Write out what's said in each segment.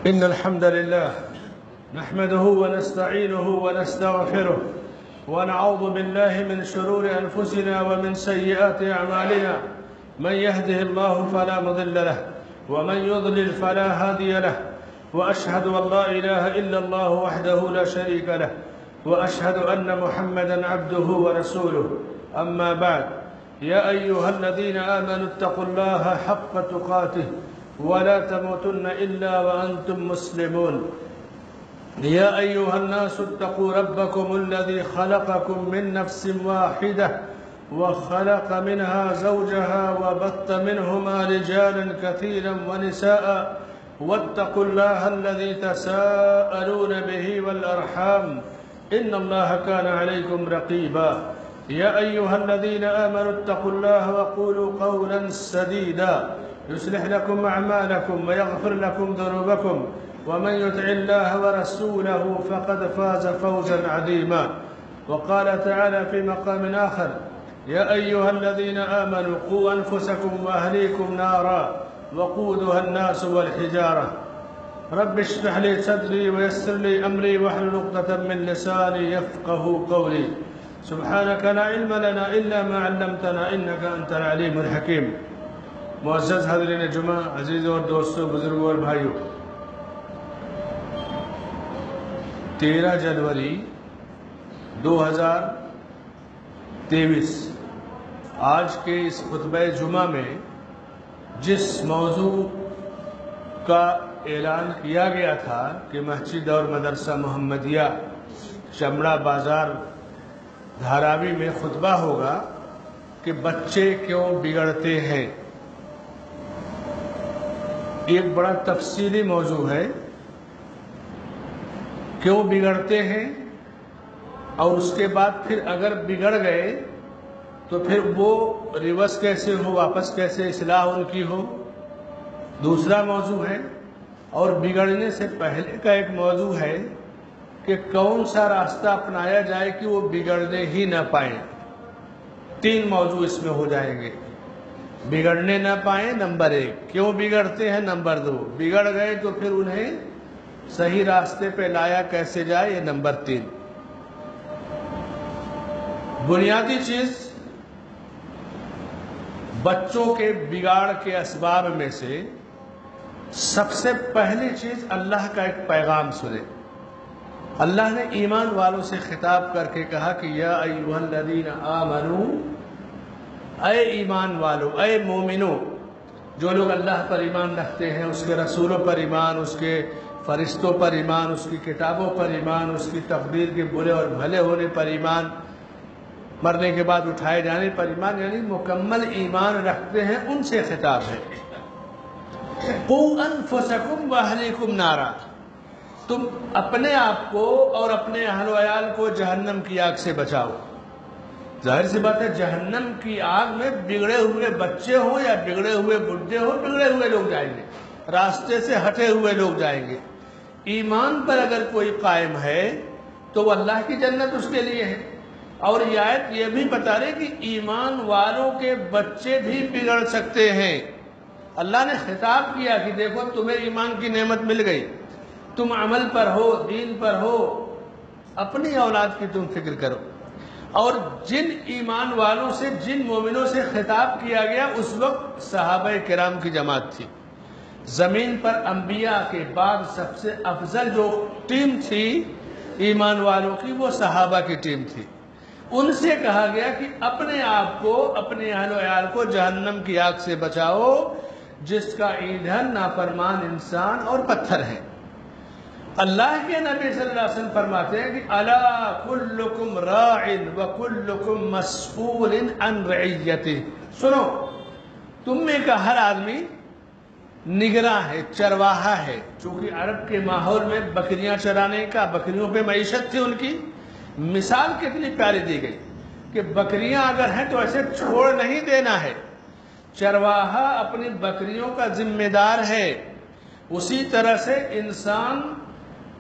إن الحمد لله نحمده ونستعينه ونستغفره ونعوذ بالله من شرور أنفسنا ومن سيئات أعمالنا. من يهده الله فلا مضل له ومن يضلل فلا هادي له، وأشهد أن لا إله إلا الله وحده لا شريك له، وأشهد أن محمدًا عبده ورسوله. أما بعد، يا أيها الذين آمنوا اتقوا الله حق تقاته ولا تموتن إلا وأنتم مسلمون. يا أيها الناس اتقوا ربكم الذي خلقكم من نفس واحدة وخلق منها زوجها وبث منهما رجالا كثيرا ونساء، واتقوا الله الذي تساءلون به والأرحام إن الله كان عليكم رقيبا. يا أيها الذين آمنوا اتقوا الله وقولوا قولا سديدا يصلح لكم أعمالكم ويغفر لكم ذنوبكم، ومن يطع الله ورسوله فقد فاز فوزا عظيما. وقال تعالى في مقام آخر: يا أيها الذين آمنوا قوا أنفسكم وأهليكم نارا وقودها الناس والحجارة. رب اشرح لي صدري ويسر لي أمري واحلل عقدة من لساني يفقه قولي. سبحانك لا علم لنا إلا ما علمتنا إنك أنت العليم الحكيم. معزز حضرین جمعہ، عزیز اور دوستوں، بزرگوں اور بھائیوں، 13 جنوری 2023 آج کے اس خطبہ جمعہ میں جس موضوع کا اعلان کیا گیا تھا کہ مسجد اور مدرسہ محمدیہ چمڑا بازار دھاراوی میں خطبہ ہوگا کہ بچے کیوں بگڑتے ہیں، ایک بڑا تفصیلی موضوع ہے. کیوں بگڑتے ہیں، اور اس کے بعد پھر اگر بگڑ گئے تو پھر وہ ریورس کیسے ہو، واپس کیسے اصلاح ان کی ہو، دوسرا موضوع ہے. اور بگڑنے سے پہلے کا ایک موضوع ہے کہ کون سا راستہ اپنایا جائے کہ وہ بگڑنے ہی نہ پائیں. 3 موضوع اس میں ہو جائیں گے. بگڑنے نہ پائیں نمبر 1، کیوں بگڑتے ہیں نمبر 2، بگڑ گئے تو پھر انہیں صحیح راستے پہ لایا کیسے جائے یہ نمبر 3. بنیادی چیز بچوں کے بگاڑ کے اسباب میں سے سب سے پہلی چیز اللہ کا ایک پیغام سنے. اللہ نے ایمان والوں سے خطاب کر کے کہا کہ یا ایھا الذین آمنو، اے ایمان والو، اے مومنو، جو لوگ اللہ پر ایمان رکھتے ہیں، اس کے رسولوں پر ایمان، اس کے فرشتوں پر ایمان، اس کی کتابوں پر ایمان، اس کی تقدیر کے برے اور بھلے ہونے پر ایمان، مرنے کے بعد اٹھائے جانے پر ایمان، یعنی مکمل ایمان رکھتے ہیں، ان سے خطاب ہے. قوا انفسکم واہلیکم نارا، تم اپنے آپ کو اور اپنے اہل و عیال کو جہنم کی آگ سے بچاؤ. ظاہر سی بات ہے جہنم کی آگ میں بگڑے ہوئے بچے ہوں یا بگڑے ہوئے بڈھے ہوں، بگڑے ہوئے لوگ جائیں گے، راستے سے ہٹے ہوئے لوگ جائیں گے. ایمان پر اگر کوئی قائم ہے تو وہ اللہ کی جنت اس کے لیے ہے. اور یہ آیت یہ بھی بتا رہی کہ ایمان والوں کے بچے بھی بگڑ سکتے ہیں. اللہ نے خطاب کیا کہ دیکھو تمہیں ایمان کی نعمت مل گئی، تم عمل پر ہو، دین پر ہو، اپنی اولاد کی تم فکر کرو. اور جن ایمان والوں سے، جن مومنوں سے خطاب کیا گیا اس وقت صحابہ کرام کی جماعت تھی. زمین پر انبیاء کے بعد سب سے افضل جو ٹیم تھی ایمان والوں کی، وہ صحابہ کی ٹیم تھی. ان سے کہا گیا کہ اپنے آپ کو، اپنے اہل و عیال کو جہنم کی آگ سے بچاؤ جس کا ایندھن نافرمان انسان اور پتھر ہے. اللہ کے نبی صلی اللہ علیہ وسلم فرماتے ہیں کہ الا کلکم راع وکلکم مسئول عن رعیتہ. سنو، تم میں کا ہر آدمی نگراں ہے، چرواہا ہے. چونکہ عرب کے ماحول میں بکریاں چرانے کا، بکریوں پہ معیشت تھی ان کی. مثال کتنی پیاری دی گئی کہ بکریاں اگر ہیں تو ایسے چھوڑ نہیں دینا ہے. چرواہا اپنی بکریوں کا ذمہ دار ہے. اسی طرح سے انسان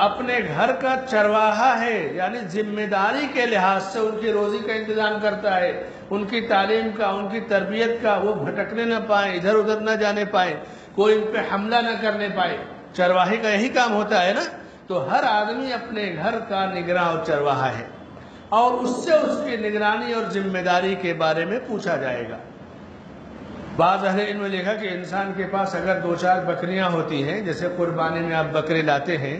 اپنے گھر کا چرواہا ہے، یعنی ذمہ داری کے لحاظ سے ان کی روزی کا انتظام کرتا ہے، ان کی تعلیم کا، ان کی تربیت کا. وہ بھٹکنے نہ پائیں، ادھر ادھر نہ جانے پائیں، کوئی ان پہ حملہ نہ کرنے پائے. چرواہے کا یہی کام ہوتا ہے نا. تو ہر آدمی اپنے گھر کا نگراں اور چرواہا ہے، اور اس سے اس کی نگرانی اور ذمہ داری کے بارے میں پوچھا جائے گا. بعض اہل علم نے لکھا کہ انسان کے پاس اگر 2-4 بکریاں ہوتی ہیں، جیسے قربانی میں آپ بکرے لاتے ہیں،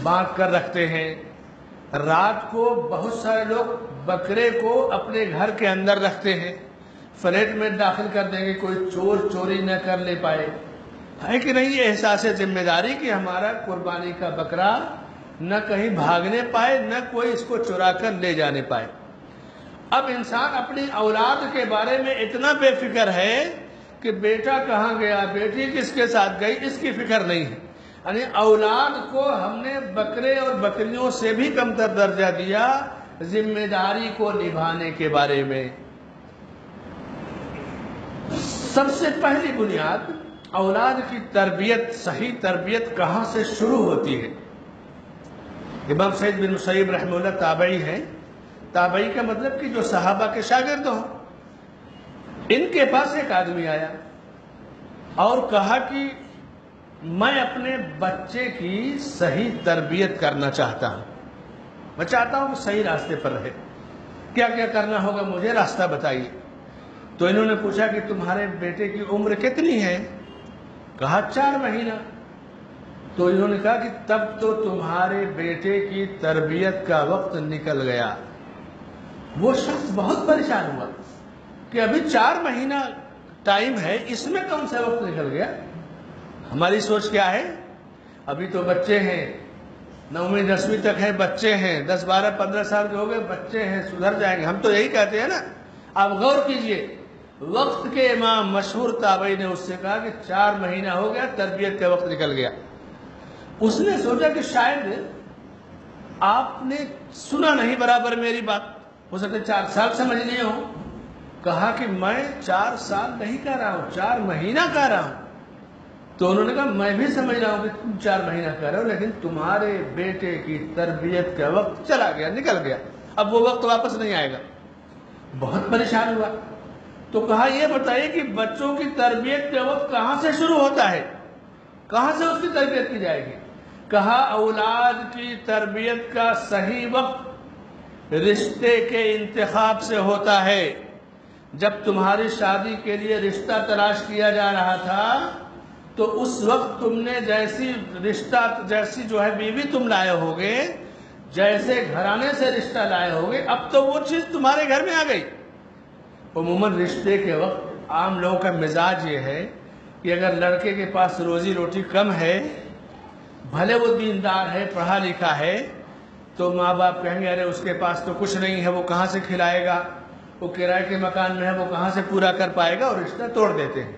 باندھ کر رکھتے ہیں، رات کو بہت سارے لوگ بکرے کو اپنے گھر کے اندر رکھتے ہیں، فلیٹ میں داخل کر دیں گے کوئی چور چوری نہ کر لے پائے. ہے کہ نہیں یہ احساس ذمہ داری کہ ہمارا قربانی کا بکرا نہ کہیں بھاگنے پائے، نہ کوئی اس کو چرا کر لے جانے پائے. اب انسان اپنی اولاد کے بارے میں اتنا بے فکر ہے کہ بیٹا کہاں گیا، بیٹی کس کے ساتھ گئی، اس کی فکر نہیں ہے. یعنی اولاد کو ہم نے بکرے اور بکریوں سے بھی کمتر درجہ دیا ذمہ داری کو نبھانے کے بارے میں. سب سے پہلی بنیاد اولاد کی تربیت، صحیح تربیت کہاں سے شروع ہوتی ہے؟ امام سعید بن مسیب رحمہ اللہ تابعی ہیں. تابعی کا مطلب کہ جو صحابہ کے شاگرد ہوں. ان کے پاس ایک آدمی آیا اور کہا کہ میں اپنے بچے کی صحیح تربیت کرنا چاہتا ہوں، میں چاہتا ہوں کہ صحیح راستے پر رہے، کیا کیا کرنا ہوگا مجھے راستہ بتائیے. تو انہوں نے پوچھا کہ تمہارے بیٹے کی عمر کتنی ہے؟ کہا 4 مہینہ. تو انہوں نے کہا کہ تب تو تمہارے بیٹے کی تربیت کا وقت نکل گیا. وہ شخص بہت پریشان ہوا کہ ابھی 4 مہینہ ٹائم ہے، اس میں کون سا وقت نکل گیا؟ ہماری سوچ کیا ہے؟ ابھی تو بچے ہیں، 9ویں 10ویں تک ہے، بچے ہیں، 10 12 15 سال کے ہو گئے، بچے ہیں، سدھر جائیں گے. ہم تو یہی کہتے ہیں نا. آپ غور کیجئے، وقت کے امام مشہور تابعی نے اس سے کہا کہ 4 مہینہ ہو گیا، تربیت کا وقت نکل گیا. اس نے سوچا کہ شاید آپ نے سنا نہیں برابر میری بات، ہو سکتا ہے 4 سال سمجھ لیے ہوں. کہا کہ میں 4 سال نہیں کہہ رہا ہوں، 4 مہینہ کہہ رہا ہوں. تو انہوں نے کہا میں بھی سمجھ رہا ہوں کہ تم 4 مہینہ کہہ رہے ہو، لیکن تمہارے بیٹے کی تربیت کا وقت چلا گیا، نکل گیا، اب وہ وقت واپس نہیں آئے گا. بہت پریشان ہوا. تو کہا یہ بتائیے کہ بچوں کی تربیت کا وقت کہاں سے شروع ہوتا ہے، کہاں سے اس کی تربیت کی جائے گی؟ کہا اولاد کی تربیت کا صحیح وقت رشتے کے انتخاب سے ہوتا ہے. جب تمہاری شادی کے لیے رشتہ تلاش کیا جا رہا تھا تو اس وقت تم نے جیسی جو ہے بیوی تم لائے ہوگے، جیسے گھرانے سے رشتہ لائے ہوگے، اب تو وہ چیز تمہارے گھر میں آ گئی. عموماً رشتے کے وقت عام لوگوں کا مزاج یہ ہے کہ اگر لڑکے کے پاس روزی روٹی کم ہے، بھلے وہ دیندار ہے، پڑھا لکھا ہے، تو ماں باپ کہیں گے ارے اس کے پاس تو کچھ نہیں ہے، وہ کہاں سے کھلائے گا، وہ کرائے کے مکان میں ہے، وہ کہاں سے پورا کر پائے گا، اور رشتہ توڑ دیتے ہیں.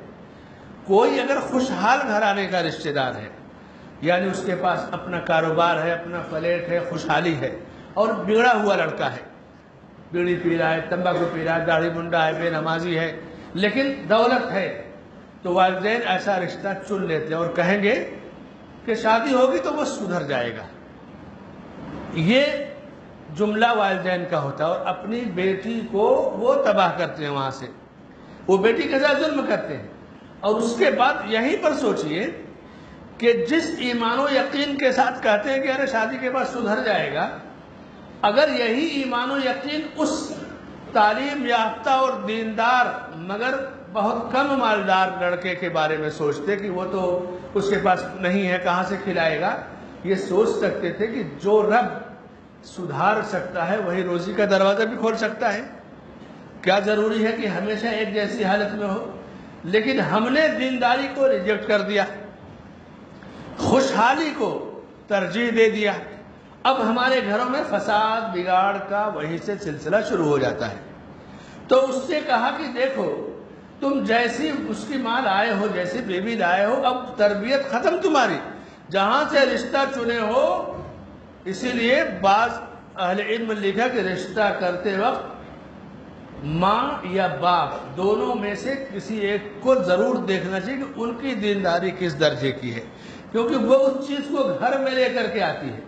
کوئی اگر خوشحال گھرانے کا رشتہ دار ہے، یعنی اس کے پاس اپنا کاروبار ہے، اپنا فلیٹ ہے، خوشحالی ہے، اور بگڑا ہوا لڑکا ہے، بیڑی پی رہا ہے، تمباکو پی رہا ہے، داڑھی منڈا ہے، بے نمازی ہے، لیکن دولت ہے، تو والدین ایسا رشتہ چن لیتے ہیں اور کہیں گے کہ شادی ہوگی تو وہ سدھر جائے گا. یہ جملہ والدین کا ہوتا ہے، اور اپنی بیٹی کو وہ تباہ کرتے ہیں، وہاں سے وہ بیٹی کے ساتھ ظلم کرتے ہیں. اور اس کے بعد یہیں پر سوچئے کہ جس ایمان و یقین کے ساتھ کہتے ہیں کہ ارے شادی کے بعد سدھر جائے گا، اگر یہی ایمان و یقین اس تعلیم یافتہ اور دیندار مگر بہت کم مالدار لڑکے کے بارے میں سوچتے کہ وہ تو اس کے پاس نہیں ہے، کہاں سے کھلائے گا، یہ سوچ سکتے تھے کہ جو رب سدھار سکتا ہے وہی روزی کا دروازہ بھی کھول سکتا ہے. کیا ضروری ہے کہ ہمیشہ ایک جیسی حالت میں ہو؟ لیکن ہم نے دینداری کو ریجیکٹ کر دیا، خوشحالی کو ترجیح دے دیا. اب ہمارے گھروں میں فساد بگاڑ کا وہیں سے سلسلہ شروع ہو جاتا ہے. تو اس سے کہا کہ دیکھو تم جیسی اس کی ماں لائے ہو، جیسی بیوی لائے ہو، اب تربیت ختم تمہاری، جہاں سے رشتہ چنے ہو. اسی لیے بعض اہل علم نے لکھا کہ رشتہ کرتے وقت ماں یا باپ دونوں میں سے کسی ایک کو ضرور دیکھنا چاہیے کہ ان کی دینداری کس درجے کی ہے، کیونکہ وہ اس چیز کو گھر میں لے کر کے آتی ہے.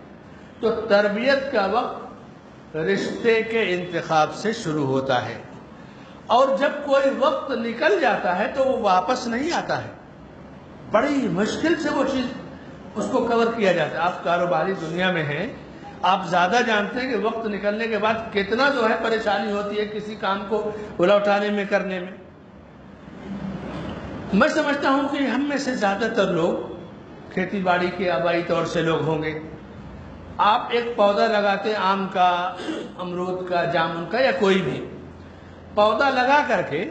تو تربیت کا وقت رشتے کے انتخاب سے شروع ہوتا ہے، اور جب کوئی وقت نکل جاتا ہے تو وہ واپس نہیں آتا ہے. بڑی مشکل سے وہ چیز اس کو کور کیا جاتا ہے۔ آپ کاروباری دنیا میں ہیں، آپ زیادہ جانتے ہیں کہ وقت نکلنے کے بعد کتنا جو ہے پریشانی ہوتی ہے کسی کام کو اٹھانے میں، کرنے میں۔ میں سمجھتا ہوں کہ ہم میں سے زیادہ تر لوگ کھیتی باڑی کے آبائی طور سے لوگ ہوں گے۔ آپ ایک پودا لگاتے، آم کا، امرود کا، جامن کا، یا کوئی بھی پودا لگا کر کے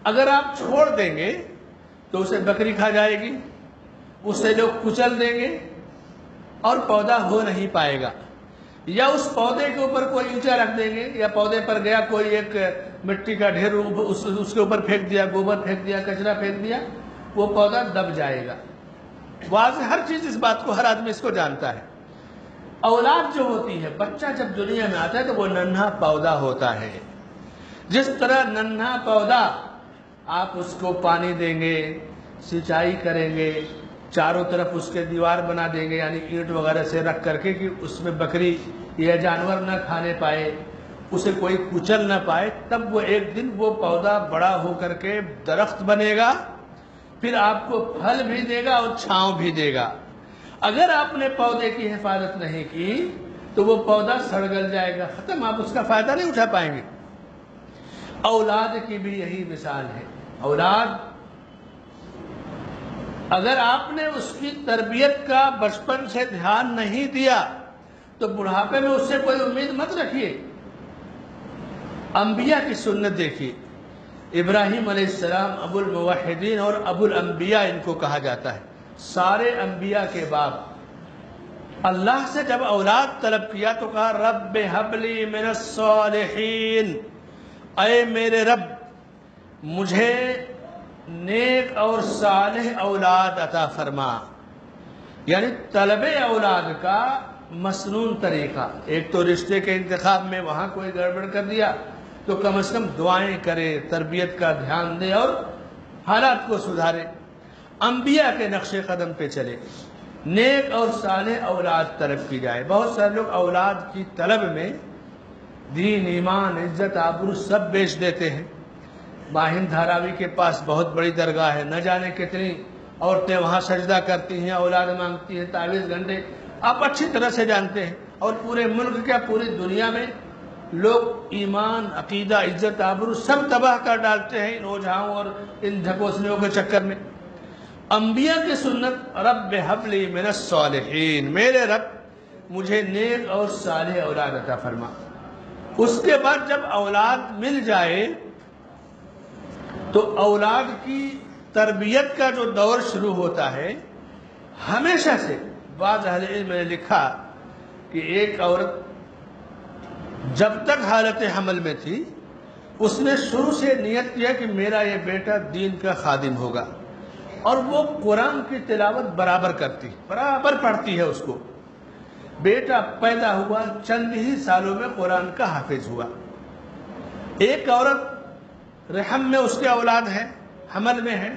اگر آپ چھوڑ دیں گے تو اسے بکری کھا جائے گی، اسے لوگ کچل دیں گے اور پودا ہو نہیں پائے گا۔ یا اس پودے کے اوپر کوئی اینٹا رکھ دیں گے، یا پودے پر گیا کوئی ایک مٹی کا ڈھیر اس کے اوپر پھینک دیا، گوبر پھینک دیا، کچرا پھینک دیا، وہ پودا دب جائے گا۔ واضح ہر چیز اس بات کو، ہر آدمی اس کو جانتا ہے۔ اولاد جو ہوتی ہے، بچہ جب دنیا میں آتا ہے تو وہ ننھا پودا ہوتا ہے۔ جس طرح ننھا پودا آپ اس کو پانی دیں گے، سینچائی کریں گے، چاروں طرف اس کے دیوار بنا دیں گے، یعنی اینٹ وغیرہ سے رکھ کر کے کہ اس میں بکری یا جانور نہ کھانے پائے، اسے کوئی کچل نہ پائے، تب وہ ایک دن وہ پودا بڑا ہو کر کے درخت بنے گا، پھر آپ کو پھل بھی دے گا اور چھاؤں بھی دے گا۔ اگر آپ نے پودے کی حفاظت نہیں کی تو وہ پودا سڑ گل جائے گا، ختم، آپ اس کا فائدہ نہیں اٹھا پائیں گے۔ اولاد کی بھی یہی مثال ہے۔ اولاد اگر آپ نے اس کی تربیت کا بچپن سے دھیان نہیں دیا تو بڑھاپے میں اس سے کوئی امید مت رکھیے۔ انبیاء کی سنت دیکھیے، ابراہیم علیہ السلام ابو الموحدین اور ابو الانبیاء ان کو کہا جاتا ہے، سارے انبیاء کے باپ۔ اللہ سے جب اولاد طلب کیا تو کہا رب ہب لی من الصالحین، اے میرے رب مجھے نیک اور صالح اولاد عطا فرما۔ یعنی طلب اولاد کا مسنون طریقہ، ایک تو رشتے کے انتخاب میں وہاں کوئی گڑبڑ کر دیا تو کم از کم دعائیں کرے، تربیت کا دھیان دے اور حالات کو سدھارے۔ انبیاء کے نقش قدم پہ چلے، نیک اور صالح اولاد طلب کی جائے۔ بہت سارے لوگ اولاد کی طلب میں دین، ایمان، عزت، آبرو سب بیچ دیتے ہیں۔ ماہند دھاراوی کے پاس بہت بڑی درگاہ ہے، نہ جانے کتنی عورتیں وہاں سجدہ کرتی ہیں، اولاد مانگتی ہیں، تعویذ گھنٹے آپ اچھی طرح سے جانتے ہیں۔ اور پورے ملک کیا پوری دنیا میں لوگ ایمان، عقیدہ، عزت، آبرو سب تباہ کر ڈالتے ہیں ان اوجھاؤں اور ان ڈھکوسلیوں کے چکر میں۔ انبیاء کی سنت رب ہب لی من الصالحین، میرے رب مجھے نیک اور صالح اولاد عطا فرما۔ اس کے بعد جب اولاد مل جائے تو اولاد کی تربیت کا جو دور شروع ہوتا ہے، ہمیشہ سے بعض اہل علم نے لکھا کہ ایک عورت جب تک حالت حمل میں تھی اس نے شروع سے نیت کیا کہ میرا یہ بیٹا دین کا خادم ہوگا، اور وہ قرآن کی تلاوت برابر کرتی، برابر پڑھتی ہے اس کو۔ بیٹا پیدا ہوا، چند ہی سالوں میں قرآن کا حافظ ہوا۔ ایک عورت رحم میں اس کے اولاد ہے، حمل میں ہے،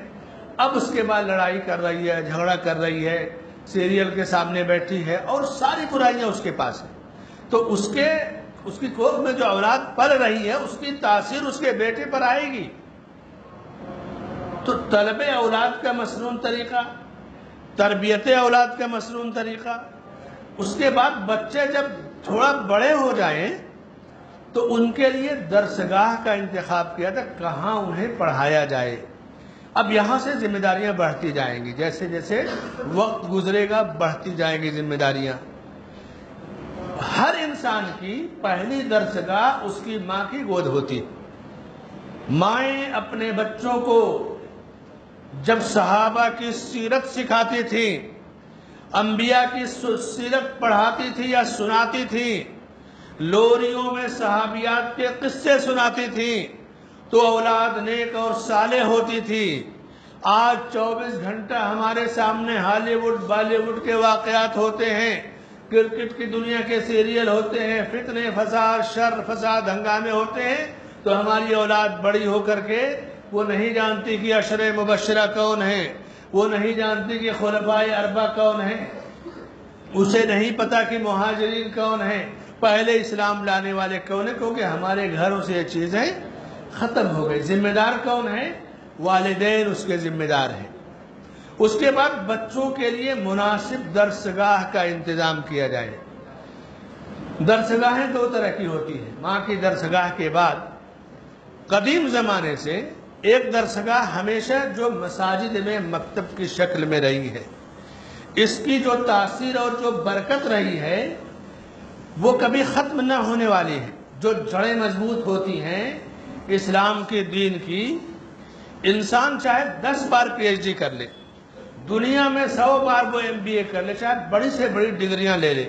اب اس کے بعد لڑائی کر رہی ہے، جھگڑا کر رہی ہے، سیریل کے سامنے بیٹھی ہے اور ساری برائیاں اس کے پاس ہیں، تو اس کی کوکھ میں جو اولاد پل رہی ہے اس کی تاثیر اس کے بیٹے پر آئے گی۔ تو طلب اولاد کا مسنون طریقہ، تربیت اولاد کا مسنون طریقہ۔ اس کے بعد بچے جب تھوڑا بڑے ہو جائیں تو ان کے لیے درسگاہ کا انتخاب کیا تھا، کہاں انہیں پڑھایا جائے۔ اب یہاں سے ذمہ داریاں بڑھتی جائیں گی، جیسے جیسے وقت گزرے گا بڑھتی جائیں گی ذمہ داریاں۔ ہر انسان کی پہلی درسگاہ اس کی ماں کی گود ہوتی۔ مائیں اپنے بچوں کو جب صحابہ کی سیرت سکھاتی تھی، انبیاء کی سیرت پڑھاتی تھی یا سناتی تھی، لوریوں میں صحابیات کے قصے سناتی تھی، تو اولاد نیک اور صالح ہوتی تھی۔ آج 24 گھنٹہ ہمارے سامنے ہالی ووڈ، بالی ووڈ کے واقعات ہوتے ہیں، کرکٹ کی دنیا کے سیریل ہوتے ہیں، فتنے، فساد، شر، فساد، ہنگامے ہوتے ہیں، تو ہماری اولاد بڑی ہو کر کے وہ نہیں جانتی کہ عشرہ مبشرہ کون ہیں، وہ نہیں جانتی کہ خلفائے اربعہ کون ہیں، اسے نہیں پتا کہ مہاجرین کون ہیں، پہلے اسلام لانے والے کون ہیں، کیونکہ ہمارے گھروں سے یہ چیزیں ختم ہو گئی۔ ذمہ دار کون ہیں؟ والدین اس کے ذمہ دار ہیں۔ اس کے بعد بچوں کے لیے مناسب درسگاہ کا انتظام کیا جائے۔ درسگاہیں دو طرح کی ہوتی ہیں۔ ماں کی درسگاہ کے بعد قدیم زمانے سے ایک درسگاہ ہمیشہ جو مساجد میں مکتب کی شکل میں رہی ہے، اس کی جو تاثیر اور جو برکت رہی ہے وہ کبھی ختم نہ ہونے والی ہے۔ جو جڑیں مضبوط ہوتی ہیں اسلام کے دین کی، انسان چاہے 10 بار پی ایچ ڈی کر لے، دنیا میں 100 بار وہ MBA کر لے، چاہے بڑی سے بڑی ڈگریاں لے لے،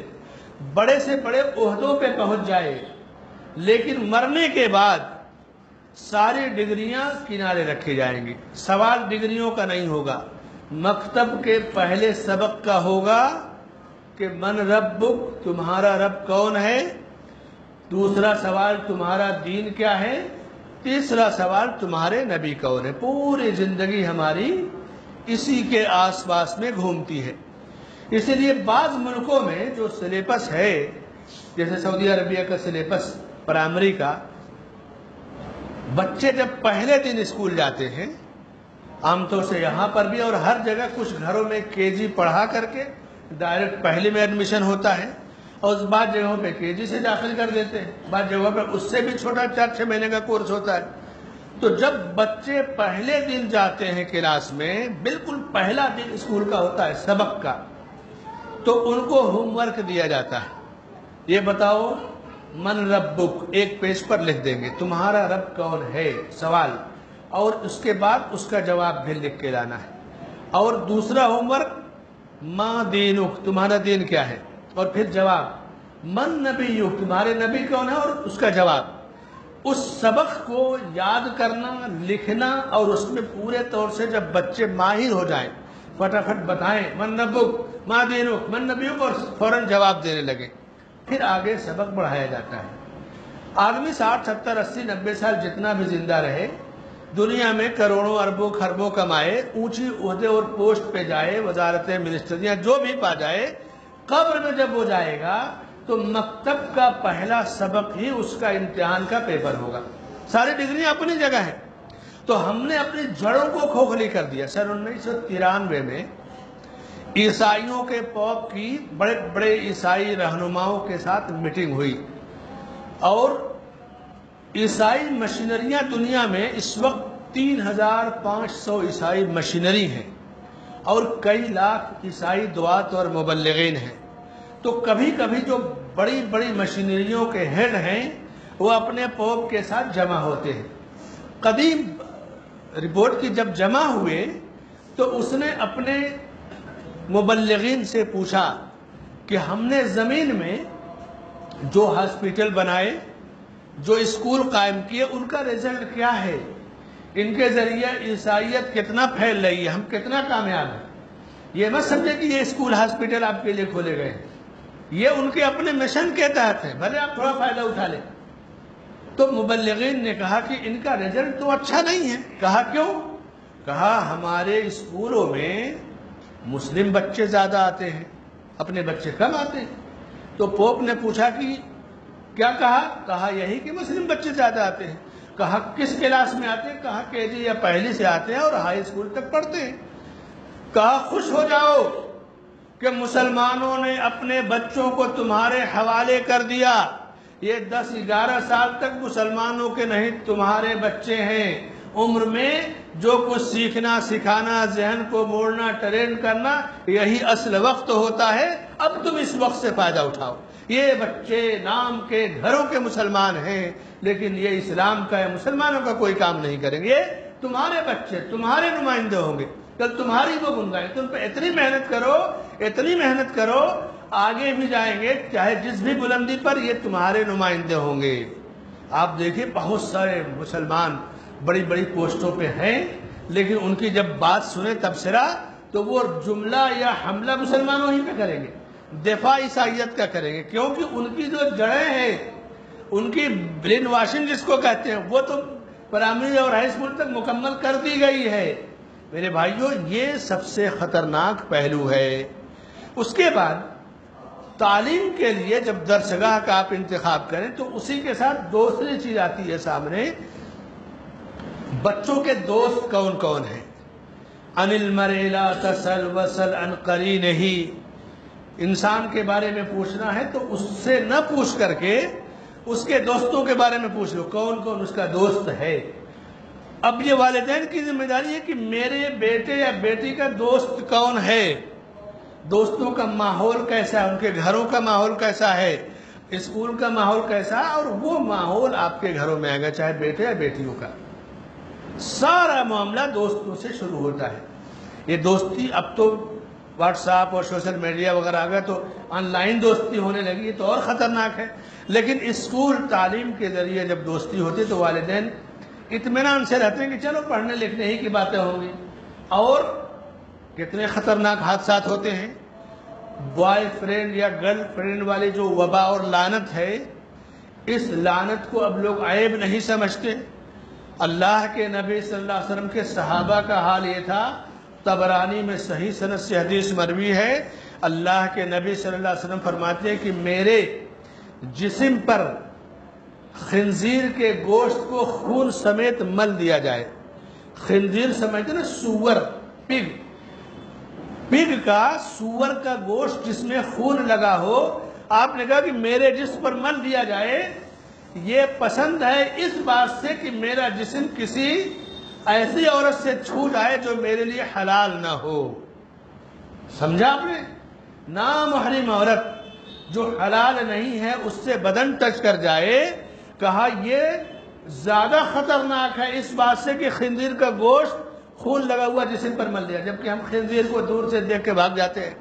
بڑے سے بڑے عہدوں پہ پہنچ جائے، لیکن مرنے کے بعد ساری ڈگریاں کنارے رکھی جائیں گی۔ سوال ڈگریوں کا نہیں ہوگا، مکتب کے پہلے سبق کا ہوگا کہ من ربک، تمہارا رب کون ہے؟ دوسرا سوال تمہارا دین کیا ہے؟ تیسرا سوال تمہارے نبی کون ہے؟ پوری زندگی ہماری اسی کے آس پاس میں گھومتی ہے۔ اسی لیے بعض ملکوں میں جو سلیبس ہے، جیسے سعودی عربیہ کا سلیبس پرائمری کا، بچے جب پہلے دن اسکول جاتے ہیں، عام طور سے یہاں پر بھی اور ہر جگہ کچھ گھروں میں KG پڑھا کر کے ڈائریکٹ پہلے میں ایڈمیشن ہوتا ہے، اور بعض جگہوں پہ KG سے داخل کر دیتے ہیں، بعض جگہوں پہ اس سے بھی چھوٹا 4-6 مہینے کا کورس ہوتا ہے۔ تو جب بچے پہلے دن جاتے ہیں کلاس میں، بالکل پہلا دن اسکول کا ہوتا ہے سبق کا، تو ان کو ہوم ورک دیا جاتا ہے۔ یہ بتاؤ من ربک، ایک پیج پر لکھ دیں گے تمہارا رب کون ہے، سوال، اور اس کے بعد اس کا جواب بھی لکھ کے لانا ہے۔ اور دوسرا ہوم ورک ما دینک، تمہارا دین کیا ہے، اور پھر جواب من نبیک، تمہارے نبی کون ہے، اور اس کا جواب۔ اس سبق کو یاد کرنا، لکھنا، اور اس میں پورے طور سے جب بچے ماہر ہو جائیں، فٹافٹ بتائیں من ربک ما دینک من نبیک، اور فوراً جواب دینے لگے، پھر آگے سبق بڑھایا جاتا ہے۔ آدمی 60 70 80 90 سال جتنا بھی زندہ رہے، دنیا میں کروڑوں اربوں خربوں کمائے، اونچی عہدے اور پوسٹ پہ جائے، وزارتیں منسٹریاں جو بھی پا جائے، قبر میں جب وہ جائے گا تو مکتب کا پہلا سبق ہی اس کا امتحان کا پیپر ہوگا۔ ساری ڈگریاں اپنی جگہ ہیں، تو ہم نے اپنی جڑوں کو کھوکھلی کر دیا۔ سن 1993 میں عیسائیوں کے پوپ کی بڑے بڑے عیسائی رہنماؤں کے ساتھ میٹنگ ہوئی، اور عیسائی مشینریاں دنیا میں اس وقت 3500 عیسائی مشینری ہیں، اور کئی لاکھ عیسائی دعات اور مبلغین ہیں۔ تو کبھی کبھی جو بڑی بڑی مشینریوں کے ہیڈ ہیں وہ اپنے پوپ کے ساتھ جمع ہوتے ہیں۔ قدیم رپورٹ کی جب جمع ہوئے تو اس نے اپنے مبلغین سے پوچھا کہ ہم نے زمین میں جو ہاسپٹل بنائے، جو اسکول قائم کیے، ان کا رزلٹ کیا ہے، ان کے ذریعے عیسائیت کتنا پھیل رہی ہے، ہم کتنا کامیاب ہیں۔ یہ مت سمجھے کہ یہ اسکول ہاسپٹل آپ کے لیے کھولے گئے ہیں، یہ ان کے اپنے مشن کے تحت ہے، بھلے آپ تھوڑا فائدہ اٹھا لیں۔ تو مبلغین نے کہا کہ ان کا رزلٹ تو اچھا نہیں ہے۔ کہا کیوں؟ کہا ہمارے اسکولوں میں مسلم بچے زیادہ آتے ہیں، اپنے بچے کم آتے ہیں۔ تو پوپ نے پوچھا کہ کیا کہا؟ کہا یہی کہ مسلم بچے زیادہ آتے ہیں۔ کہا کس کلاس میں آتے ہیں؟ کہا KG یا پہلی سے آتے ہیں اور ہائی اسکول تک پڑھتے ہیں۔ کہا خوش ہو جاؤ کہ مسلمانوں نے اپنے بچوں کو تمہارے حوالے کر دیا، یہ 10-11 سال تک مسلمانوں کے نہیں تمہارے بچے ہیں۔ عمر میں جو کچھ سیکھنا، سکھانا، ذہن کو موڑنا، ٹرین کرنا، یہی اصل وقت ہوتا ہے، اب تم اس وقت سے فائدہ اٹھاؤ۔ یہ بچے نام کے گھروں کے مسلمان ہیں، لیکن یہ اسلام کا یا مسلمانوں کا کوئی کام نہیں کریں گے۔ یہ تمہارے بچے، تمہارے نمائندے ہوں گے، کل تمہاری وہ بنگائیں، تم پہ اتنی محنت کرو، آگے بھی جائیں گے، چاہے جس بھی بلندی پر، یہ تمہارے نمائندے ہوں گے۔ آپ دیکھیں بہت سارے مسلمان بڑی بڑی پوسٹوں پہ ہیں، لیکن ان کی جب بات سنیں تبصرہ، تو وہ جملہ یا حملہ مسلمانوں ہی پہ کریں گے، دفاع عیسائیت کا کریں گے، کیونکہ ان کی جو جڑیں ہیں، ان کی برین واشنگ جس کو کہتے ہیں، وہ تو پرائمری اور ہائی اسکول تک مکمل کر دی گئی ہے۔ میرے بھائیوں، یہ سب سے خطرناک پہلو ہے۔ اس کے بعد تعلیم کے لیے جب درسگاہ کا آپ انتخاب کریں تو اسی کے ساتھ دوسری چیز آتی ہے سامنے، بچوں کے دوست کون کون ہیں۔ عن المرء لا تسل وسل عن قرینہ، انسان کے بارے میں پوچھنا ہے تو اس سے نہ پوچھ کر کے اس کے دوستوں کے بارے میں پوچھ لو، کون کون اس کا دوست ہے۔ اب یہ والدین کی ذمہ داری ہے کہ میرے بیٹے یا بیٹی کا دوست کون ہے، دوستوں کا ماحول کیسا ہے، ان کے گھروں کا ماحول کیسا ہے، اسکول کا ماحول کیسا ہے، اور وہ ماحول آپ کے گھروں میں آئے گا، چاہے بیٹے یا بیٹیوں کا۔ سارا معاملہ دوستوں سے شروع ہوتا ہے۔ یہ دوستی اب تو واٹس ایپ اور سوشل میڈیا وغیرہ آ گیا تو آن لائن دوستی ہونے لگی، یہ تو اور خطرناک ہے۔ لیکن اسکول تعلیم کے ذریعے جب دوستی ہوتی تو والدین اطمینان سے رہتے ہیں کہ چلو پڑھنے لکھنے ہی کی باتیں ہوں گی۔ اور کتنے خطرناک حادثات ہوتے ہیں، بوائے فرینڈ یا گرل فرینڈ والی جو وبا اور لعنت ہے، اس لعنت کو اب لوگ عیب نہیں سمجھتے۔ اللہ کے نبی صلی اللہ علیہ وسلم کے صحابہ کا حال یہ تھا، طبرانی میں صحیح سند سے حدیث مروی ہے، اللہ کے نبی صلی اللہ علیہ وسلم فرماتے ہیں کہ میرے جسم پر خنزیر کے گوشت کو خون سمیت مل دیا جائے۔ خنزیر سمجھتے نا سور، پگ، پگ کا، سور کا گوشت جس میں خون لگا ہو، آپ نے کہا کہ میرے جسم پر مل دیا جائے، یہ پسند ہے اس بات سے کہ میرا جسم کسی ایسی عورت سے چھو جائے جو میرے لیے حلال نہ ہو۔ سمجھا آپ نے؟ نامحرم عورت جو حلال نہیں ہے اس سے بدن ٹچ کر جائے، کہا یہ زیادہ خطرناک ہے اس بات سے کہ خنزیر کا گوشت خون لگا ہوا جسم پر مل دیا، جبکہ ہم خنزیر کو دور سے دیکھ کے بھاگ جاتے ہیں،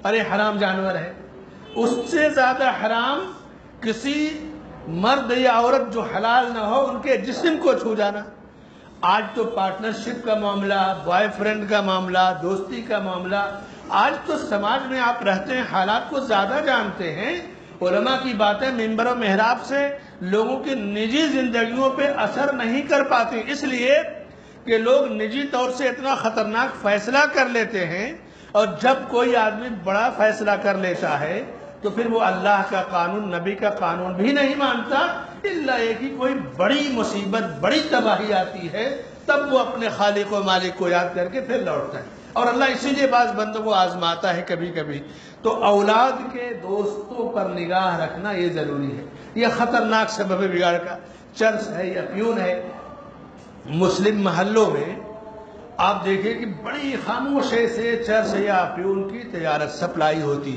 ارے حرام جانور ہے۔ اس سے زیادہ حرام کسی مرد یا عورت جو حلال نہ ہو ان کے جسم کو چھو جانا۔ آج تو پارٹنرشپ کا معاملہ، بوائے فرینڈ کا معاملہ، دوستی کا معاملہ، آج تو سماج میں آپ رہتے ہیں، حالات کو زیادہ جانتے ہیں، علماء کی باتیں منبر و محراب سے لوگوں کی نجی زندگیوں پہ اثر نہیں کر پاتی، اس لیے کہ لوگ نجی طور سے اتنا خطرناک فیصلہ کر لیتے ہیں، اور جب کوئی آدمی بڑا فیصلہ کر لیتا ہے تو پھر وہ اللہ کا قانون، نبی کا قانون بھی نہیں مانتا، اللہ یہ کہ کوئی بڑی مصیبت، بڑی تباہی آتی ہے تب وہ اپنے خالق و مالک کو یاد کر کے پھر لوٹتا ہے۔ اور اللہ اسی لیے بعض بندوں کو آزماتا ہے کبھی کبھی۔ تو اولاد کے دوستوں پر نگاہ رکھنا یہ ضروری ہے، یہ خطرناک سبب بگاڑ کا۔ چرس ہے یا پیون ہے، مسلم محلوں میں آپ دیکھیں کہ بڑی خاموشی سے چرس یا پیون کی تجارت سپلائی ہوتی،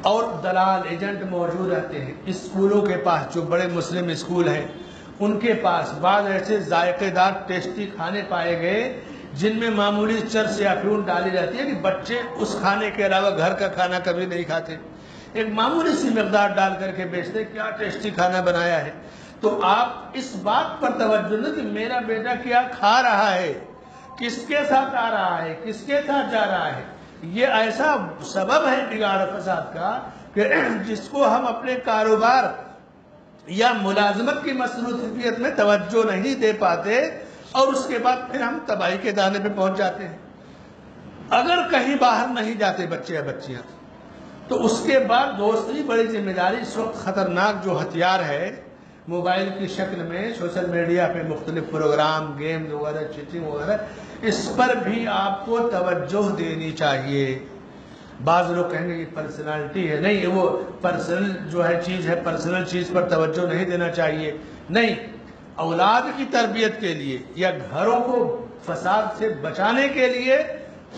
اور دلال ایجنٹ موجود رہتے ہیں اسکولوں کے پاس، جو بڑے مسلم اسکول ہیں ان کے پاس بعض ایسے ذائقے دار ٹیسٹی کھانے پائے گئے جن میں معمولی چرس یا پیون ڈالی جاتی ہے کہ بچے اس کھانے کے علاوہ گھر کا کھانا کبھی نہیں کھاتے، ایک معمولی سی مقدار ڈال کر کے بیچتے، کیا ٹیسٹی کھانا بنایا ہے۔ تو آپ اس بات پر توجہ دیں کہ میرا بیٹا کیا کھا رہا ہے، کس کے ساتھ آ رہا ہے، کس کے ساتھ جا رہا ہے۔ یہ ایسا سبب ہے بگاڑ فساد کا کہ جس کو ہم اپنے کاروبار یا ملازمت کی مصروفیت میں توجہ نہیں دے پاتے، اور اس کے بعد پھر ہم تباہی کے دانے پہ پہنچ جاتے ہیں۔ اگر کہیں باہر نہیں جاتے بچے یا بچیاں تو اس کے بعد دوسری بڑی ذمہ داری، اس وقت خطرناک جو ہتھیار ہے موبائل کی شکل میں، سوشل میڈیا پہ مختلف پروگرام، گیم وغیرہ، چیٹنگ وغیرہ، اس پر بھی آپ کو توجہ دینی چاہیے۔ بعض لوگ کہیں گے یہ پرسنالٹی ہے، نہیں، وہ پرسنل جو ہے چیز ہے، پرسنل چیز پر توجہ نہیں دینا چاہیے، نہیں۔ اولاد کی تربیت کے لیے یا گھروں کو فساد سے بچانے کے لیے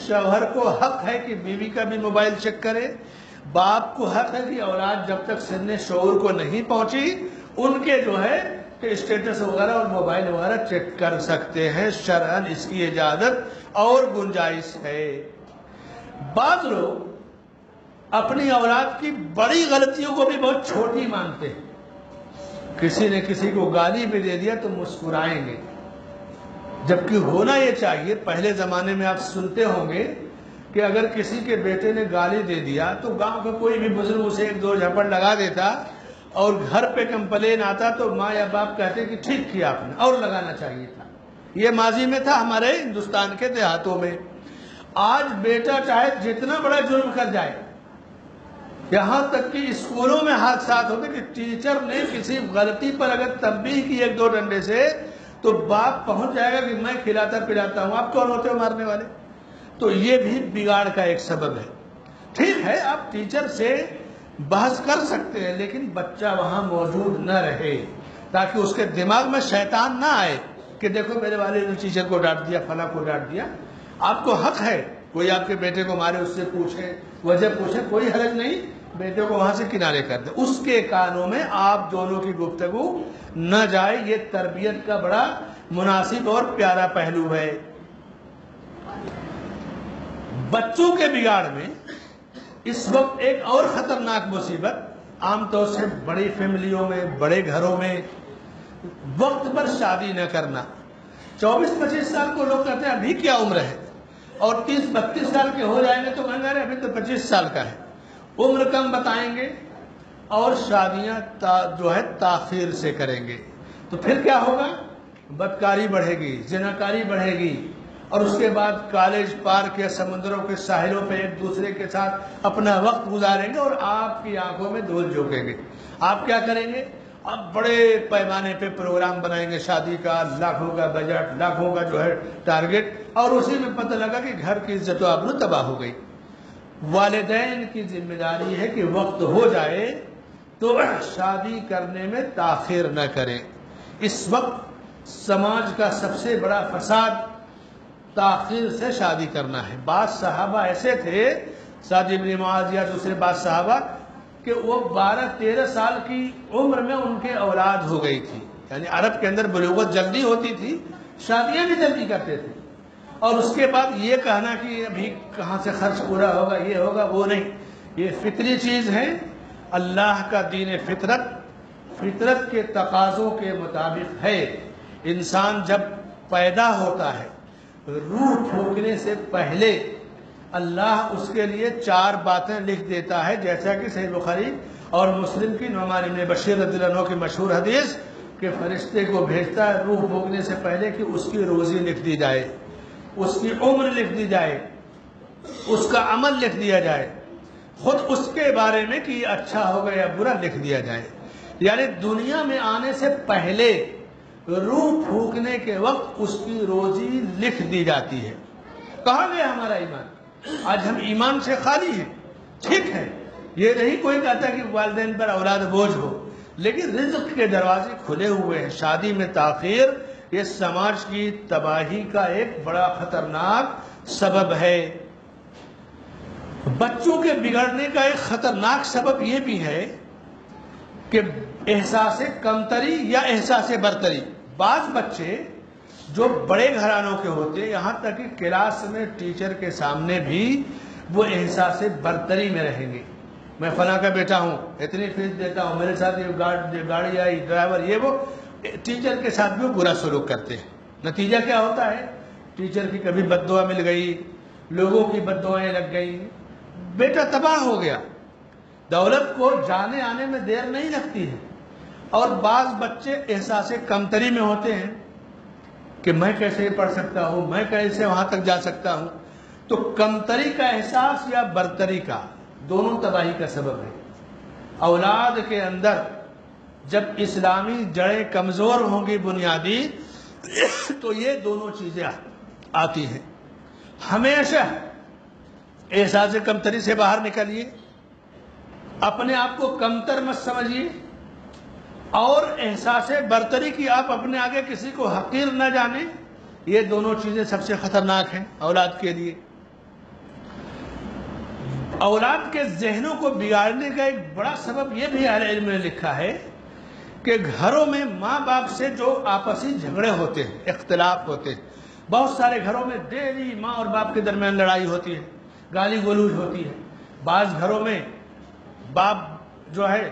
شوہر کو حق ہے کہ بیوی کا بھی موبائل چیک کرے، باپ کو حق ہے کہ اولاد جب تک سن شعور کو نہیں پہنچی ان کے جو ہے کہ اسٹیٹس وغیرہ اور موبائل وغیرہ چیک کر سکتے ہیں، شرعاً اس کی اجازت اور گنجائش ہے۔ بعض لوگ اپنی اولاد کی بڑی غلطیوں کو بھی بہت چھوٹی مانتے ہیں، کسی نے کسی کو گالی بھی دے دیا تو مسکرائیں گے، جبکہ ہونا یہ چاہیے، پہلے زمانے میں آپ سنتے ہوں گے کہ اگر کسی کے بیٹے نے گالی دے دیا تو گاؤں کا کوئی بھی بزرگ اسے ایک دو جھپڑ لگا دیتا، اور گھر پہ کمپلین آتا تو ماں یا باپ کہتے کہ ٹھیک کیا آپ نے، اور لگانا چاہیے تھا۔ یہ ماضی میں تھا ہمارے ہندوستان کے دیہاتوں میں۔ آج بیٹا چاہے جتنا بڑا جرم کر جائے، یہاں تک کہ اسکولوں میں حادثات ہوتے کہ ٹیچر نے کسی غلطی پر اگر تنبیہ کی ایک دو ڈنڈے سے تو باپ پہنچ جائے گا کہ میں کھلاتا پلاتا ہوں، آپ کون ہوتے ہو مارنے والے؟ تو یہ بھی بگاڑ کا ایک سبب ہے۔ ٹھیک ہے آپ ٹیچر سے بحث کر سکتے ہیں، لیکن بچہ وہاں موجود نہ رہے تاکہ اس کے دماغ میں شیطان نہ آئے کہ دیکھو میرے والد نے ٹیچر کو ڈانٹ دیا، فلاں کو ڈانٹ دیا۔ آپ کو حق ہے کوئی آپ کے بیٹے کو مارے، اس سے پوچھے، وجہ پوچھے، کوئی حرج نہیں، بیٹے کو وہاں سے کنارے کر دے، اس کے کانوں میں آپ دونوں کی گفتگو نہ جائے۔ یہ تربیت کا بڑا مناسب اور پیارا پہلو ہے۔ بچوں کے بگاڑ میں اس وقت ایک اور خطرناک مصیبت عام طور سے بڑی فیملیوں میں، بڑے گھروں میں وقت پر شادی نہ کرنا۔ 24-25 سال کو لوگ کہتے ہیں ابھی کیا عمر ہے، اور 30-32 سال کے ہو جائیں گے تو میں کہہ رہے ابھی تو 25 سال کا ہے، عمر کم بتائیں گے اور شادیاں جو ہے تاخیر سے کریں گے۔ تو پھر کیا ہوگا؟ بدکاری بڑھے گی، زناکاری بڑھے گی، اور اس کے بعد کالج پارک یا سمندروں کے ساحلوں پہ ایک دوسرے کے ساتھ اپنا وقت گزاریں گے اور آپ کی آنکھوں میں دھول جھونکیں گے۔ آپ کیا کریں گے؟ آپ بڑے پیمانے پہ پروگرام بنائیں گے شادی کا، لاکھوں کا بجٹ، لاکھوں کا جو ہے ٹارگٹ، اور اسی میں پتہ لگا کہ گھر کی عزت و آبرو تباہ ہو گئی۔ والدین کی ذمہ داری ہے کہ وقت ہو جائے تو شادی کرنے میں تاخیر نہ کریں۔ اس وقت سماج کا سب سے بڑا فساد تاخیر سے شادی کرنا ہے۔ بعض صحابہ ایسے تھے، سعد بن معاذ یا دوسرے بعض صحابہ، کہ وہ 12-13 سال کی عمر میں ان کے اولاد ہو گئی تھی، یعنی عرب کے اندر بلوغت جلدی ہوتی تھی، شادیاں بھی جلدی کرتے تھے، اور اس کے بعد یہ کہنا کہ ابھی کہاں سے خرچ پورا ہوگا، یہ ہوگا، وہ نہیں۔ یہ فطری چیز ہے۔ اللہ کا دین فطرت کے تقاضوں کے مطابق ہے۔ انسان جب پیدا ہوتا ہے، روح پھونکنے سے پہلے اللہ اس کے لیے 4 باتیں لکھ دیتا ہے، جیسا کہ صحیح بخاری اور مسلم کی نعمان بن بشیر رضی اللہ عنہ کی مشہور حدیث کہ فرشتے کو بھیجتا ہے روح پھونکنے سے پہلے کہ اس کی روزی لکھ دی جائے، اس کی عمر لکھ دی جائے، اس کا عمل لکھ دیا جائے، خود اس کے بارے میں کہ یہ اچھا ہوگا یا برا لکھ دیا جائے۔ یعنی دنیا میں آنے سے پہلے روح پھونکنے کے وقت اس کی روزی لکھ دی جاتی ہے۔ کہاں گیا ہمارا ایمان؟ آج ہم ایمان سے خالی ہیں۔ ٹھیک ہے، یہ نہیں کوئی کہتا کہ والدین پر اولاد بوجھ ہو، لیکن رزق کے دروازے کھلے ہوئے ہیں۔ شادی میں تاخیر یہ سماج کی تباہی کا ایک بڑا خطرناک سبب ہے۔ بچوں کے بگڑنے کا ایک خطرناک سبب یہ بھی ہے کہ احساس کمتری یا احساس برتری۔ بعض بچے جو بڑے گھرانوں کے ہوتے ہیں، یہاں تک کہ کلاس میں ٹیچر کے سامنے بھی وہ احساس برتری میں رہیں گے۔ میں فلاں کا بیٹا ہوں، اتنی فیس دیتا ہوں، میرے ساتھ یہ گاڑی آئی، ڈرائیور، یہ وہ، ٹیچر کے ساتھ بھی وہ برا سلوک کرتے ہیں۔ نتیجہ کیا ہوتا ہے؟ ٹیچر کی کبھی بد دعا مل گئی، لوگوں کی بد دعائیں لگ گئی، بیٹا تباہ ہو گیا۔ دولت کو جانے آنے میں دیر نہیں لگتی ہے۔ اور بعض بچے احساس کمتری میں ہوتے ہیں کہ میں کیسے پڑھ سکتا ہوں، میں کیسے وہاں تک جا سکتا ہوں۔ تو کمتری کا احساس یا برتری کا، دونوں تباہی کا سبب ہے۔ اولاد کے اندر جب اسلامی جڑیں کمزور ہوں گی بنیادی، تو یہ دونوں چیزیں آتی ہیں۔ ہمیشہ احساس کمتری سے باہر نکلیے، اپنے آپ کو کمتر مت سمجھیے، اور احساس برتری کی آپ اپنے آگے کسی کو حقیر نہ جانیں۔ یہ دونوں چیزیں سب سے خطرناک ہیں اولاد کے لیے۔ اولاد کے ذہنوں کو بگاڑنے کا ایک بڑا سبب یہ بھی اہل علم نے لکھا ہے کہ گھروں میں ماں باپ سے جو آپسی جھگڑے ہوتے ہیں، اختلاف ہوتے ہیں، بہت سارے گھروں میں ڈیلی ماں اور باپ کے درمیان لڑائی ہوتی ہے، گالی گلوچ ہوتی ہے۔ بعض گھروں میں باپ جو ہے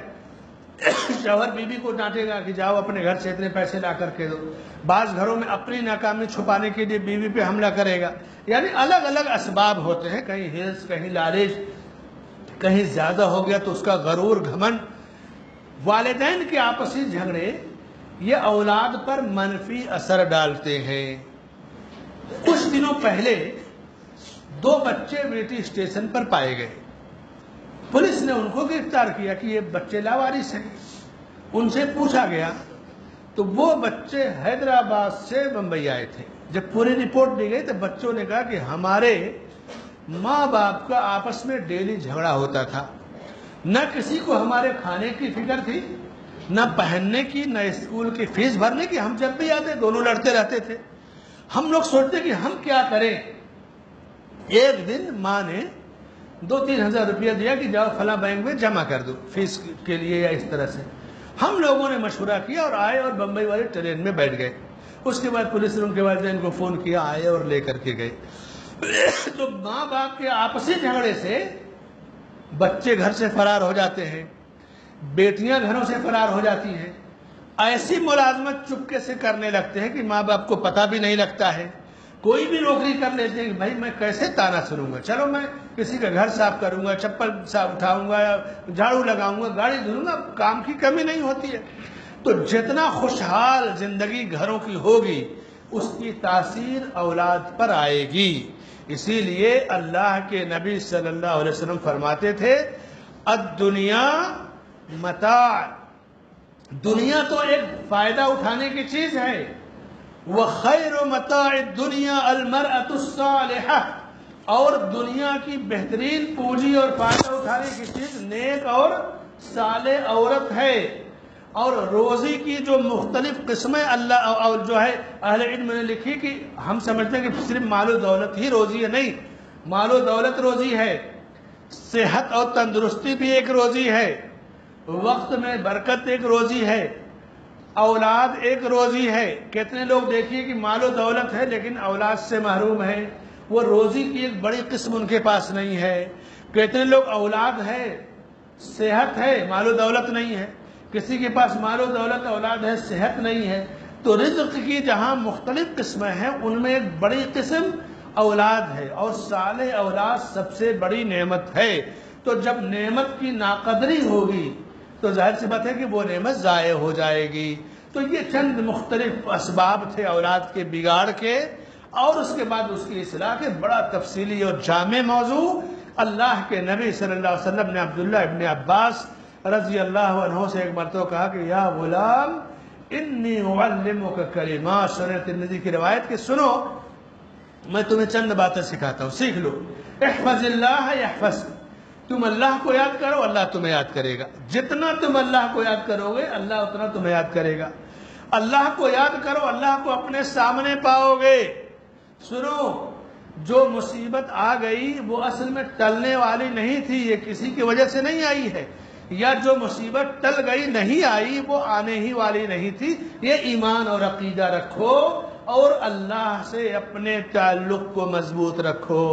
شوہر بیوی کو ڈانٹے گا کہ جاؤ اپنے گھر سے اتنے پیسے لا کر کے دو۔ بعض گھروں میں اپنی ناکامی چھپانے کے لیے بیوی پہ حملہ کرے گا۔ یعنی الگ الگ اسباب ہوتے ہیں، کہیں ہرس، کہیں لالچ، کہیں زیادہ ہو گیا تو اس کا غرور، گھمنڈ۔ والدین کے آپسی جھگڑے یہ اولاد پر منفی اثر ڈالتے ہیں۔ کچھ دنوں پہلے 2 بچے بیٹی اسٹیشن پر پائے گئے۔ پولیس نے ان کو گرفتار کیا کہ یہ بچے لاوارث ہیں۔ ان سے پوچھا گیا تو وہ بچے حیدرآباد سے بمبئی آئے تھے. جب پوری رپورٹ دی گئی تو بچوں نے کہا کہ ہمارے ماں باپ کا آپس میں ڈیلی جھگڑا ہوتا تھا، نہ کسی کو ہمارے کھانے کی فکر تھی، نہ پہننے کی، نہ اسکول کی فیس بھرنے کی. ہم جب بھی آتے دونوں لڑتے رہتے تھے. ہم لوگ سوچتے کہ ہم کیا کریں. ایک دن ماں نے 2-3 ہزار روپیہ دیا کہ جاؤ فلاں بینک میں جمع کر دو فیس کے لیے یا اس طرح سے. ہم لوگوں نے مشورہ کیا اور آئے اور بمبئی والی ٹرین میں بیٹھ گئے. اس کے بعد پولیس نے ان کے والدین کو فون کیا، آئے اور لے کر کے گئے. تو ماں باپ کے آپسی جھگڑے سے بچے گھر سے فرار ہو جاتے ہیں، بیٹیاں گھروں سے فرار ہو جاتی ہیں، ایسی ملازمت چپکے سے کرنے لگتے ہیں کہ ماں باپ کو پتہ بھی نہیں لگتا ہے. کوئی بھی نوکری کر لیتے ہیں کہ بھائی میں کیسے تانا سنوں گا، چلو میں کسی کا گھر صاف کروں گا، چپل صاف اٹھاؤں گا، جھاڑو لگاؤں گا، گاڑی دھلوں گا. کام کی کمی نہیں ہوتی ہے. تو جتنا خوشحال زندگی گھروں کی ہوگی اس کی تاثیر اولاد پر آئے گی. اسی لیے اللہ کے نبی صلی اللہ علیہ وسلم فرماتے تھے الدنیا متاع، دنیا تو ایک فائدہ اٹھانے کی چیز ہے. وَخَيْرُ مَتَاعِ الدُّنْيَا الْمَرْأَةُ الصَّالِحَةُ، اور دنیا کی بہترین پونجی اور فائدہ اٹھانے کی چیز نیک اور صالح عورت ہے. اور روزی کی جو مختلف قسمیں اللہ اور جو ہے اہل علم نے لکھی کہ ہم سمجھتے ہیں کہ صرف مال و دولت ہی روزی ہے. نہیں، مال و دولت روزی ہے، صحت اور تندرستی بھی ایک روزی ہے، وقت میں برکت ایک روزی ہے، اولاد ایک روزی ہے. کتنے لوگ دیکھیے کہ مال و دولت ہے لیکن اولاد سے محروم ہے، وہ روزی کی ایک بڑی قسم ان کے پاس نہیں ہے. کتنے لوگ اولاد ہے، صحت ہے، مال و دولت نہیں ہے. کسی کے پاس مال و دولت اولاد ہے، صحت نہیں ہے. تو رزق کی جہاں مختلف قسمیں ہیں ان میں ایک بڑی قسم اولاد ہے، اور صالح اولاد سب سے بڑی نعمت ہے. تو جب نعمت کی ناقدری ہوگی تو ظاہر سی بات ہے کہ وہ نعمت ضائع ہو جائے گی. تو یہ چند مختلف اسباب تھے اولاد کے بگاڑ کے، اور اس کے بعد اس کی اصلاح کے. بڑا تفصیلی اور جامع موضوع اللہ کے نبی صلی اللہ علیہ وسلم نے عبداللہ ابن عباس رضی اللہ عنہ سے ایک مرتبہ کہا کہ یا غلام انی اعلمک کلمات. سنن ترمذی کی روایت کہ سنو میں تمہیں چند باتیں سکھاتا ہوں، سیکھ لو. احفظ اللہ یحفظ، تم اللہ کو یاد کرو اللہ تمہیں یاد کرے گا. جتنا تم اللہ کو یاد کرو گے اللہ اتنا تمہیں یاد کرے گا. اللہ کو یاد کرو اللہ کو اپنے سامنے پاؤ گے. سنو، جو مصیبت آ گئی وہ اصل میں ٹلنے والی نہیں تھی، یہ کسی کی وجہ سے نہیں آئی ہے، یا جو مصیبت ٹل گئی نہیں آئی وہ آنے ہی والی نہیں تھی. یہ ایمان اور عقیدہ رکھو اور اللہ سے اپنے تعلق کو مضبوط رکھو.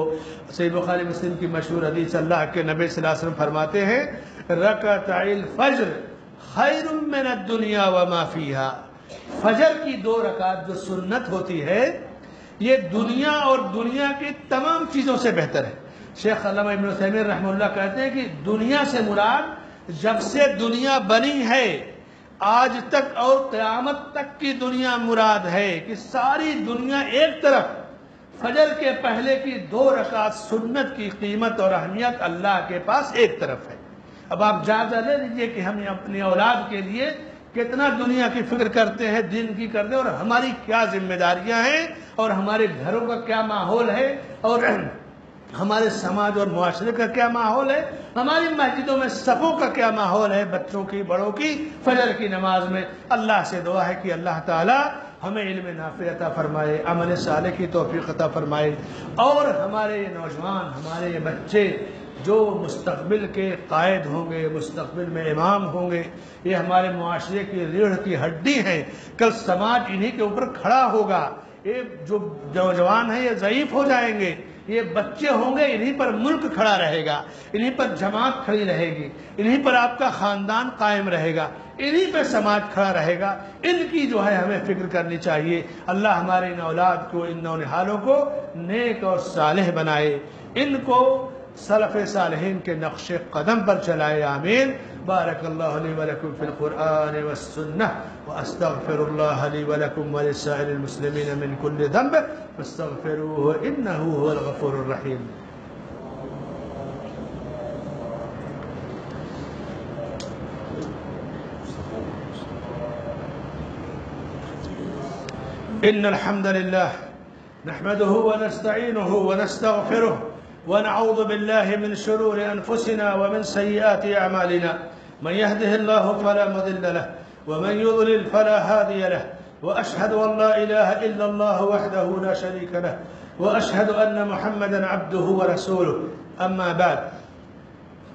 صحیح بخاری مسلم کی مشہور حدیث اللہ کے نبی صلی اللہ علیہ وسلم فرماتے ہیں رکعتئی الفجر خیر من الدنیا وما فیہا. فجر کی 2 رکعت جو سنت ہوتی ہے یہ دنیا اور دنیا کی تمام چیزوں سے بہتر ہے. شیخ علامہ ابن عثیمین رحمہ اللہ کہتے ہیں کہ دنیا سے مراد جب سے دنیا بنی ہے آج تک اور قیامت تک کی دنیا مراد ہے، کہ ساری دنیا ایک طرف، فجر کے پہلے کی 2 رکعت سنت کی قیمت اور اہمیت اللہ کے پاس ایک طرف ہے. اب آپ جائزہ لے لیجئے کہ ہم اپنی اولاد کے لیے کتنا دنیا کی فکر کرتے ہیں، دین کی کرتے ہیں، اور ہماری کیا ذمہ داریاں ہیں، اور ہمارے گھروں کا کیا ماحول ہے، اور ہمارے سماج اور معاشرے کا کیا ماحول ہے، ہماری مسجدوں میں صفوں کا کیا ماحول ہے، بچوں کی بڑوں کی فجر کی نماز میں. اللہ سے دعا ہے کہ اللہ تعالی ہمیں علم نافع عطا فرمائے، عمل صالح کی توفیق عطا فرمائے، اور ہمارے یہ نوجوان، ہمارے یہ بچے جو مستقبل کے قائد ہوں گے، مستقبل میں امام ہوں گے، یہ ہمارے معاشرے کی ریڑھ کی ہڈی ہیں. کل سماج انہی کے اوپر کھڑا ہوگا. یہ جو نوجوان ہیں یہ ضعیف ہو جائیں گے، یہ بچے ہوں گے، انہی پر ملک کھڑا رہے گا، انہی پر جماعت کھڑی رہے گی، انہی پر آپ کا خاندان قائم رہے گا، انہی پہ سماج کھڑا رہے گا. ان کی جو ہے ہمیں فکر کرنی چاہیے. اللہ ہمارے ان اولاد کو، ان نونہالوں کو نیک اور صالح بنائے، ان کو سلف صالحین کے نقش قدم پر چلائے. آمین. بارک اللہ لی ولکم فی القرآن والسنہ واستغفر اللہ لی ولکم ولسائر المسلمین من کل ذنب فاستغفروہ انہ هو الغفور الرحیم. إن الحمد لله نحمده ونستعينه ونستغفره ونعوذ بالله من شرور أنفسنا ومن سيئات أعمالنا. من يهده الله فلا مضل له ومن يضلل فلا هادي له. وأشهد أن لا إله إلا الله وحده لا شريك له وأشهد أن محمدا عبده ورسوله. أما بعد،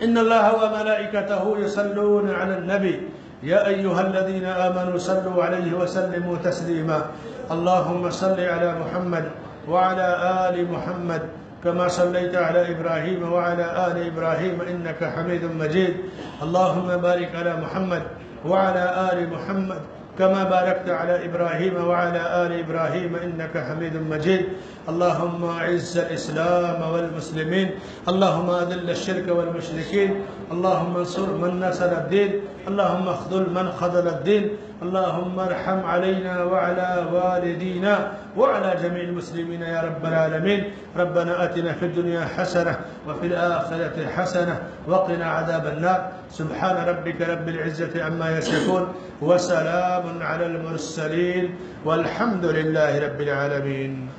إن الله وملائكته يصلون على النبي يا أيها الذين آمنوا صلوا عليه وسلموا تسليما. اللهم صل على محمد وعلى آل محمد كما صليت على إبراهيم وعلى آل إبراهيم إنك حميد مجيد. اللهم بارك على محمد وعلى آل محمد كما باركت على إبراهيم وعلى آل إبراهيم إنك حميد مجيد. اللهم أعز الإسلام والمسلمين، اللهم أذل الشرك والمشركين، اللهم انصر من نصر الدين، اللهم اخذل من خذل الدين، اللهم ارحم علينا وعلى والدينا وعلى جميع المسلمين يا رب العالمين. ربنا آتنا في الدنيا حسنة وفي الآخرة حسنة وقنا عذاب النار. سبحان ربك رب العزة عما يصفون وسلام على المرسلين والحمد لله رب العالمين.